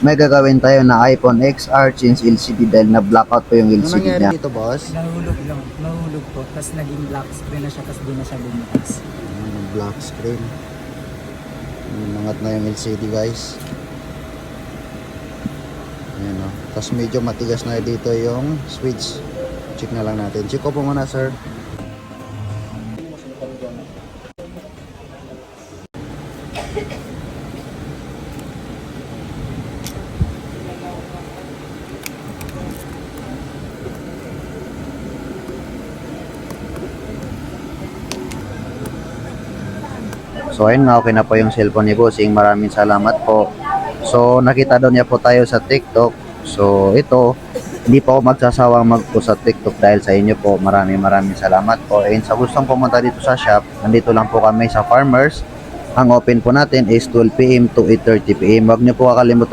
may gagawin tayo na iPhone XR change LCD dahil na blackout po yung Ano LCD nangyari niya. dito, boss? Nahulog lang, nahulog po. Tapos naging black screen na siya, tapos di na siya bumukas. Black screen. Nangat na yung LCD, guys. Ayan, oh. Tapos medyo matigas na dito yung switch. Check na lang natin. Check ko po muna, sir. So ayun nga, okay na po yung cellphone ni Bossing. Maraming salamat po. So nakita daw niya po tayo sa TikTok. So ito, hindi po ako magsasawang mag-post sa TikTok dahil sa inyo po. Maraming salamat po. And sa gustong pumunta dito sa shop, nandito lang po kami sa Farmers. Ang open po natin is 12 PM to 8:30 PM. Huwag niyo po kakalimutan